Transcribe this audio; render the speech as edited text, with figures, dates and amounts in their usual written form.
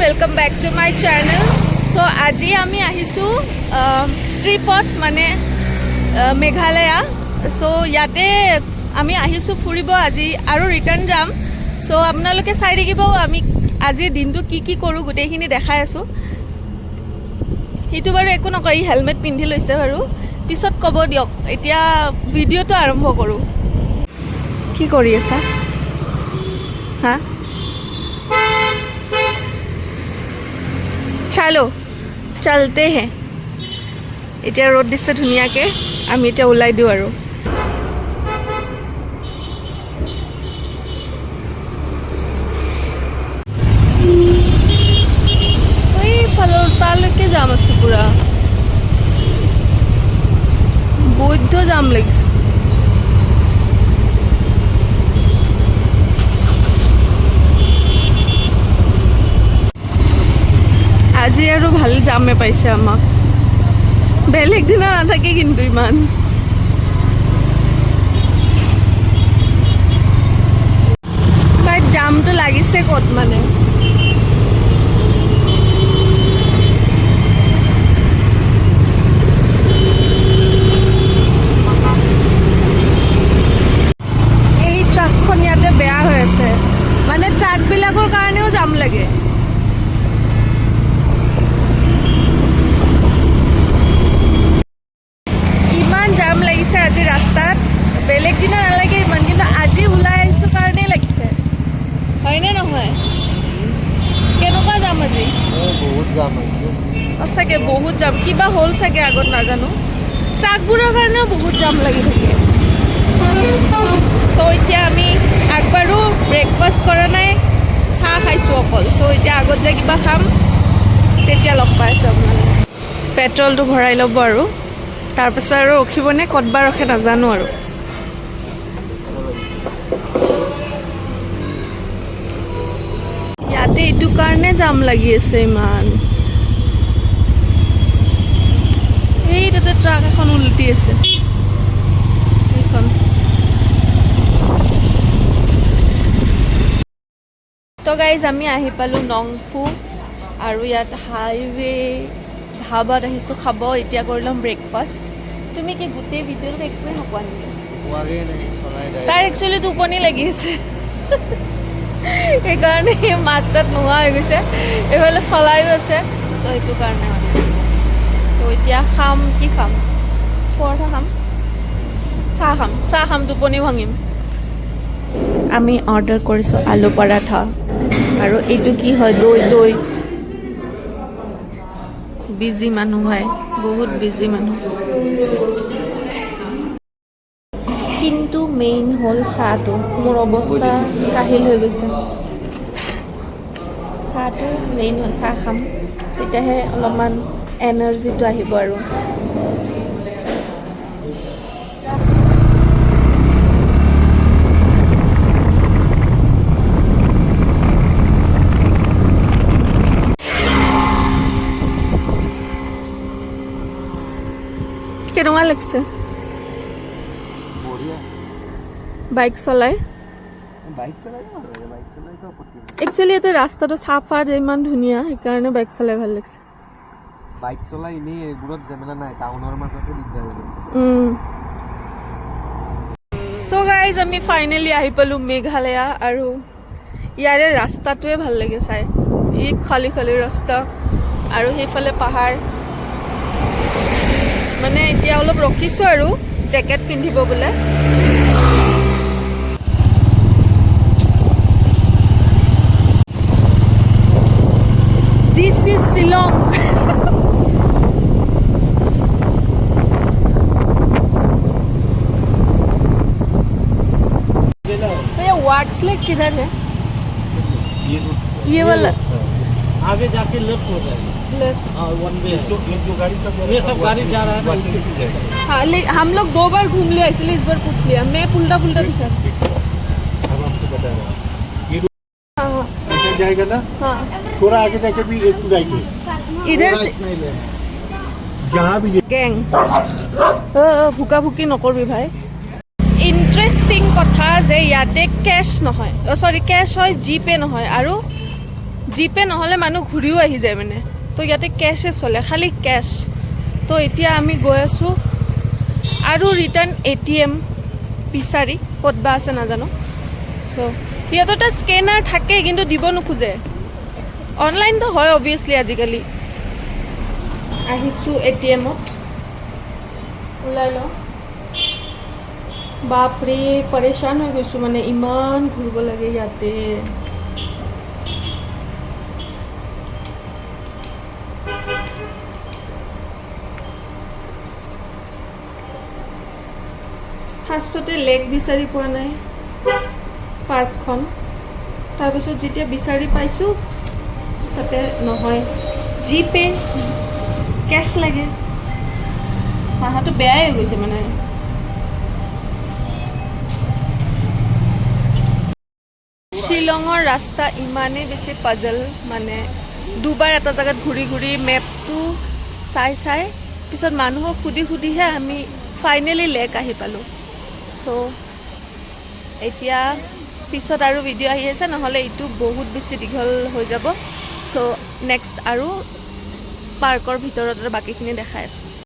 Welcome back to my channel. So आज आमी आहिसु ट्रिपत माने मेघालया। सो याते आमी आहिसु फुरिब আজি आरो रिटर्न जाम। सो आपनालोके चाइ থাকিব आमी आजिर दिनটো কি करू गुटेखिनि देखाइ आसु। हितु बारु एको नकय हेलमेट पिন্ধি লৈছে बारु पिছত कब दियक। এতিয়া ভিডিওটো आरम्भ करू। কি কৰি আছা? हाँ चलो चलते हैं। इतना रोड दिसे धुनियाके आमी इतना उलाई दिও आरो। ओइ फলৰ তালৈকে যাম আছে পুৰা বৈধ যাম লাগিছে। আজি আৰু ভাল জামে পাইছে আমাক। বেলেগ দিনা নাথাকে কিন্তু ইমান। বাট জামটো লাগিছে ক'ত মানে এই ট্ৰাকখন ইয়াতে বেয়া হৈ আছে। মানে ট্ৰাকবিলাকৰ কাৰণেও জাম লাগে। আজি ৰাস্তাত বেলেগ দিনা নালাগে ইমান, কিন্তু আজি ওলাই আহিছো কাৰণে লাগিছে। হয়নে নহয়? কেনেকুৱা যাম আজি? বহুত যাম সঁচাকে বহুত যাম। কিবা হ'ল চাগে আগত নাজানো। ট্ৰাকবোৰৰ কাৰণেও বহুত জাম লাগি থাকে। চ' এতিয়া আমি আগবাৰো ব্ৰেকফাষ্ট কৰা নাই, চাহ খাইছোঁ অকল। চ' এতিয়া আগত যে কিবা খাম তেতিয়া লগ পাই আছোঁ আপোনালোকে। পেট্ৰলটো ভৰাই ল'ব আৰু তাৰপিছত আৰু ৰখিবনে ক'তবা ৰখে নাজানো আৰু। ইয়াতে এইটো কাৰণে জাম লাগি আছে ইমান। এই তাতে ট্ৰাক এখন উলটি আছে এইখন। তো গাইজ আমি আহি পালোঁ নংফু আৰু ইয়াত হাইৱে ধাবাত আহিছোঁ খাব। এতিয়া কৰি ল'ম ব্ৰেকফাষ্ট। তুমি কি গোটেই ভিডিঅ'টো একোৱে নোপোৱা নেকি? তাৰ একচুৱেলি টোপনি লাগি আছে সেইকাৰণে মাত চাত নোহোৱা হৈ গৈছে। এইফালে চলাইও আছে, তো সেইটো কাৰণে মানে। তো এতিয়া খাম, কি খাম? পৰঠা খাম, চাহ খাম, টোপনি ভাঙিম। আমি অৰ্ডাৰ কৰিছোঁ আলু পৰাঠা আৰু এইটো কি হয়? দৈ। বিজি মানুহ হয়, বহুত বিজি মানুহ। কিন্তু মেইন হ'ল চাহটো। মোৰ অৱস্থা কাহিল হৈ গৈছে। চাহটো মেইন হয়, চাহ খাম তেতিয়াহে অলপমান এনাৰ্জিটো আহিব আৰু। কেনেকুৱা লাগছে বাইক চলাই? একচুৱেলি ইয়াতে ৰাস্তাটো চাফা, ইমান ধুনীয়া, সেইকাৰণে বাইক চলাই ভাল লাগছে। বাইক চলাই এনেই এইবোৰত জেমেলা নাই, টাউনৰ মাজতে দিগদাৰ হৈ যায়। চ' গাইজ আমি ফাইনেলি আহি পালোঁ মেঘালয়া। আৰু ইয়াৰে ৰাস্তাটোৱে ভাল লাগে চাই। ই খালী ৰাস্তা আৰু সেইফালে পাহাৰ। মানে এতিয়া অলপ ৰখিছোঁ আৰু জেকেট পিন্ধিব বোলে। This is Shillong. भैया वाट्स लेक किधर है? ये वाला आगे जाके लेफ्ट हो जाएगा। लेफ्ट। हाँ, वन वे जो गाड़ी सब ये सब गाड़ी जा रहा है ना, इसके पीछे। हाँ, हम लोग 2 बार घूम लिया, इसलिए इस बार पूछ लिया। मैं उल्टा दिखा। हम आपको बता रहे हैं ये हाँ ऐसे जाएगा ना। हाँ, थोड़ा आगे जाके भी एक जाएगी इधर से जहाँ भी गैंग भुका भुकी नकरबी भाई। ইণ্টাৰেষ্টিং কথা যে ইয়াতে কেছ নহয়, চৰি কেছ হয়, জিপে নহয়। আৰু জিপে নহ'লে মানুহ ঘূৰিও আহি যায় মানে তো ইয়াতে কেছে চলে খালি কেছ তো এতিয়া আমি গৈ আছোঁ আৰু ৰিটাৰ্ণ ATM বিচাৰি ক'ত বা আছে নাজানো চ' সিহঁতৰ তাত স্কেনাৰ থাকে কিন্তু দিব নোখোজে অনলাইনটো হয় অবভিয়াছলি আজিকালি আহিছোঁ ATMত ওলাই লওঁ বাপৰে পৰেশান হৈ গৈছোঁ মানে ইমান ঘূৰিব লাগে ইয়াতে ফাৰ্ষ্টতে লেক বিচাৰি পোৱা নাই পাৰ্কখন তাৰপিছত যেতিয়া বিচাৰি পাইছোঁ তাতে নহয় জিপে কেছ লাগে মাথাটো বেয়াই হৈ গৈছে মানে শ্বিলঙৰ ৰাস্তা ইমানেই বেছি পাজল মানে দুবাৰ এটা জেগাত ঘূৰি ঘূৰি মেপটো চাই চাই পিছত মানুহক সুধি সুধিহে আমি ফাইনেলি লেক আহি পালোঁ চ' এতিয়া পিছত আৰু ভিডিঅ' আহি আছে নহ'লে এইটো বহুত বেছি দীঘল হৈ যাব চ' নেক্সট আৰু পাৰ্কৰ ভিতৰত বাকীখিনি দেখাই আছোঁ